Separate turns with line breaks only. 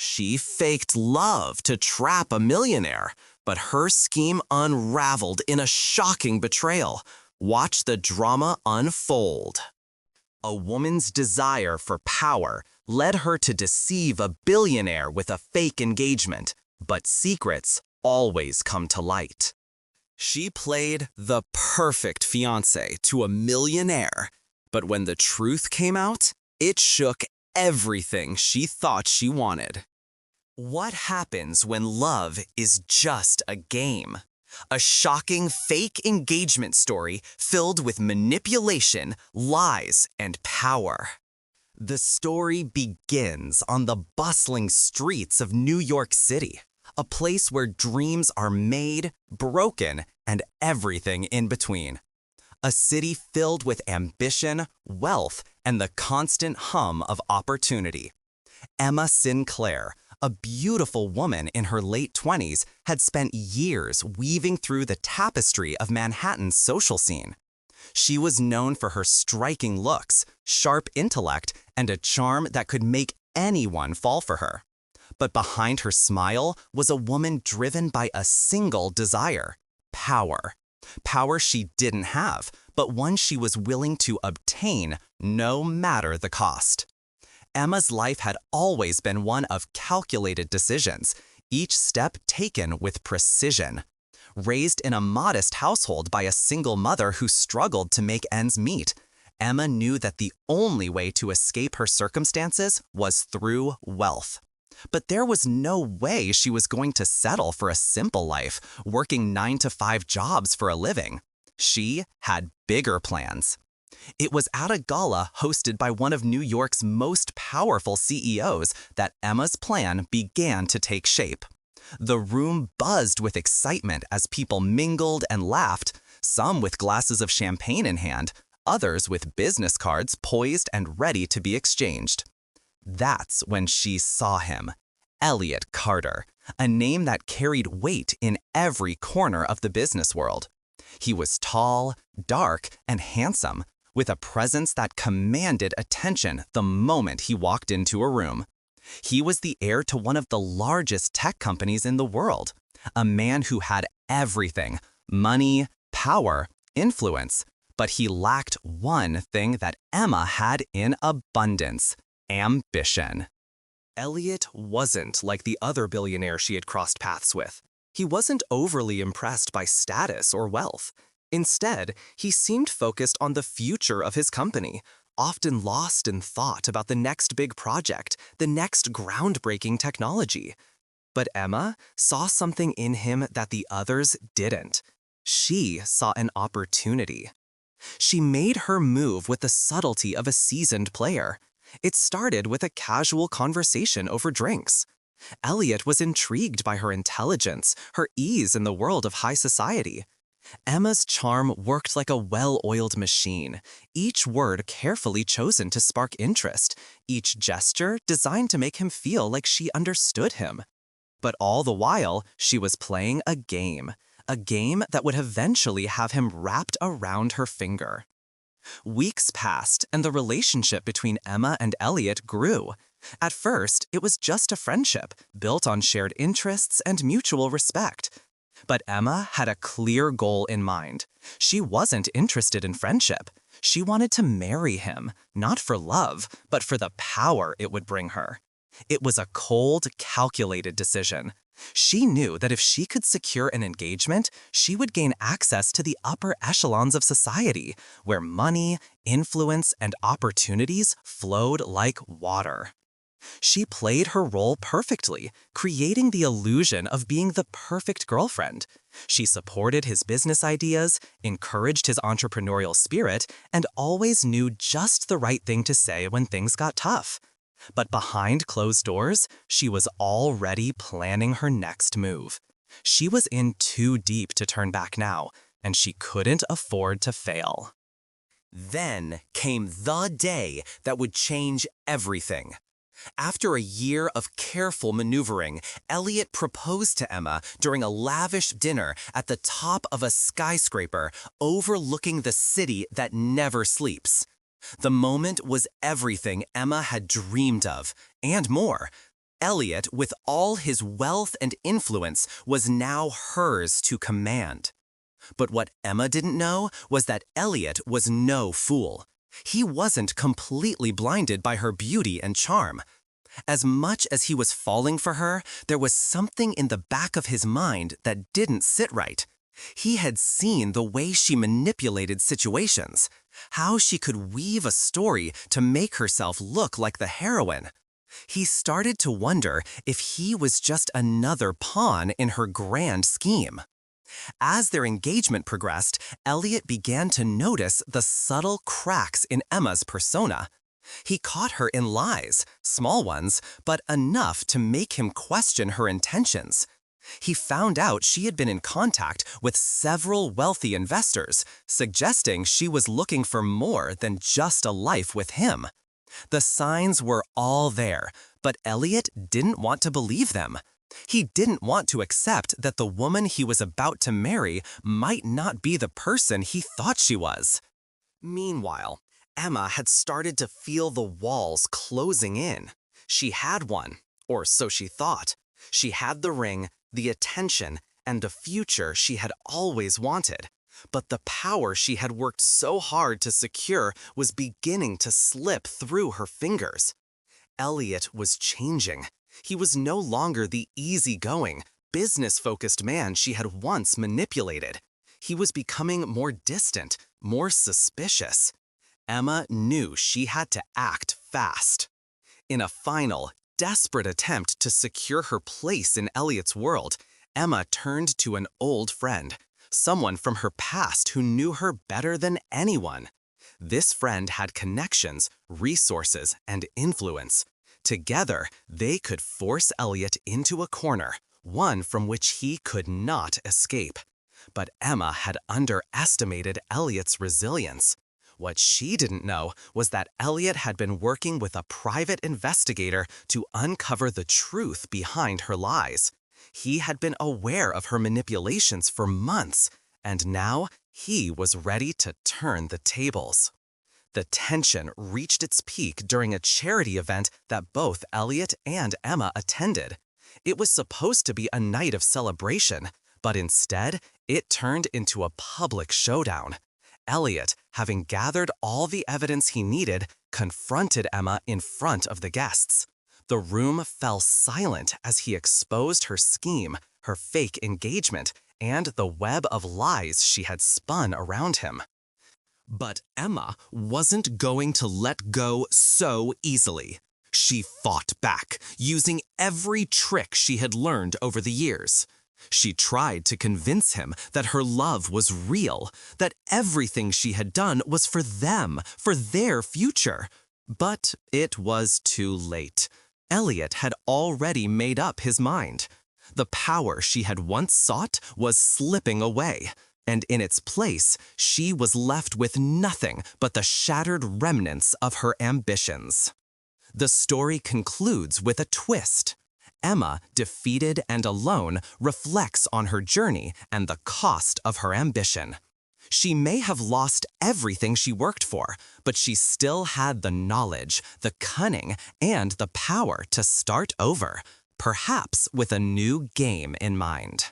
She faked love to trap a millionaire, but her scheme unraveled in a shocking betrayal. Watch the drama unfold. A woman's desire for power led her to deceive a billionaire with a fake engagement, but secrets always come to light. She played the perfect fiancé to a millionaire, but when the truth came out, it shook everything she thought she wanted. What happens when love is just a game? A shocking fake engagement story filled with manipulation, lies, and power. The story begins on the bustling streets of New York City, a place where dreams are made, broken, and everything in between. A city filled with ambition, wealth, and the constant hum of opportunity. Emma Sinclair, a beautiful woman in her late 20s, had spent years weaving through the tapestry of Manhattan's social scene. She was known for her striking looks, sharp intellect, and a charm that could make anyone fall for her. But behind her smile was a woman driven by a single desire: power. Power she didn't have, but one she was willing to obtain no matter the cost. Emma's life had always been one of calculated decisions, each step taken with precision. Raised in a modest household by a single mother who struggled to make ends meet, Emma knew that the only way to escape her circumstances was through wealth. But there was no way she was going to settle for a simple life, working 9-to-5 jobs for a living. She had bigger plans. It was at a gala hosted by one of New York's most powerful CEOs that Emma's plan began to take shape. The room buzzed with excitement as people mingled and laughed, some with glasses of champagne in hand, others with business cards poised and ready to be exchanged. That's when she saw him, Elliot Carter, a name that carried weight in every corner of the business world. He was tall, dark, and handsome, with a presence that commanded attention the moment he walked into a room. He was the heir to one of the largest tech companies in the world, a man who had everything: money, power, influence. But he lacked one thing that Emma had in abundance: ambition. Elliot wasn't like the other billionaires she had crossed paths with. He wasn't overly impressed by status or wealth. Instead, he seemed focused on the future of his company, often lost in thought about the next big project, the next groundbreaking technology. But Emma saw something in him that the others didn't. She saw an opportunity. She made her move with the subtlety of a seasoned player. It started with a casual conversation over drinks. Elliot was intrigued by her intelligence, her ease in the world of high society. Emma's charm worked like a well-oiled machine, each word carefully chosen to spark interest, each gesture designed to make him feel like she understood him. But all the while, she was playing a game that would eventually have him wrapped around her finger. Weeks passed, and the relationship between Emma and Elliot grew. At first, it was just a friendship, built on shared interests and mutual respect. But Emma had a clear goal in mind. She wasn't interested in friendship. She wanted to marry him, not for love, but for the power it would bring her. It was a cold, calculated decision. She knew that if she could secure an engagement, she would gain access to the upper echelons of society, where money, influence, and opportunities flowed like water. She played her role perfectly, creating the illusion of being the perfect girlfriend. She supported his business ideas, encouraged his entrepreneurial spirit, and always knew just the right thing to say when things got tough. But behind closed doors, she was already planning her next move. She was in too deep to turn back now, and she couldn't afford to fail. Then came the day that would change everything. After a year of careful maneuvering, Elliot proposed to Emma during a lavish dinner at the top of a skyscraper overlooking the city that never sleeps. The moment was everything Emma had dreamed of, and more. Elliot, with all his wealth and influence, was now hers to command. But what Emma didn't know was that Elliot was no fool. He wasn't completely blinded by her beauty and charm. As much as he was falling for her, there was something in the back of his mind that didn't sit right. He had seen the way she manipulated situations, how she could weave a story to make herself look like the heroine. He started to wonder if he was just another pawn in her grand scheme. As their engagement progressed, Elliot began to notice the subtle cracks in Emma's persona. He caught her in lies, small ones, but enough to make him question her intentions. He found out she had been in contact with several wealthy investors, suggesting she was looking for more than just a life with him. The signs were all there, but Elliot didn't want to believe them. He didn't want to accept that the woman he was about to marry might not be the person he thought she was. Meanwhile, Emma had started to feel the walls closing in. She had one, or so she thought. She had the ring, the attention, and the future she had always wanted. But the power she had worked so hard to secure was beginning to slip through her fingers. Elliot was changing. He was no longer the easygoing, business-focused man she had once manipulated. He was becoming more distant, more suspicious. Emma knew she had to act fast. In a final, desperate attempt to secure her place in Elliot's world, Emma turned to an old friend, someone from her past who knew her better than anyone. This friend had connections, resources, and influence. Together, they could force Elliot into a corner, one from which he could not escape. But Emma had underestimated Elliot's resilience. What she didn't know was that Elliot had been working with a private investigator to uncover the truth behind her lies. He had been aware of her manipulations for months, and now he was ready to turn the tables. The tension reached its peak during a charity event that both Elliot and Emma attended. It was supposed to be a night of celebration, but instead, it turned into a public showdown. Elliot, having gathered all the evidence he needed, confronted Emma in front of the guests. The room fell silent as he exposed her scheme, her fake engagement, and the web of lies she had spun around him. But Emma wasn't going to let go so easily. She fought back, using every trick she had learned over the years. She tried to convince him that her love was real, that everything she had done was for them, for their future. But it was too late. Elliot had already made up his mind. The power she had once sought was slipping away, and in its place, she was left with nothing but the shattered remnants of her ambitions. The story concludes with a twist. Emma, defeated and alone, reflects on her journey and the cost of her ambition. She may have lost everything she worked for, but she still had the knowledge, the cunning, and the power to start over, perhaps with a new game in mind.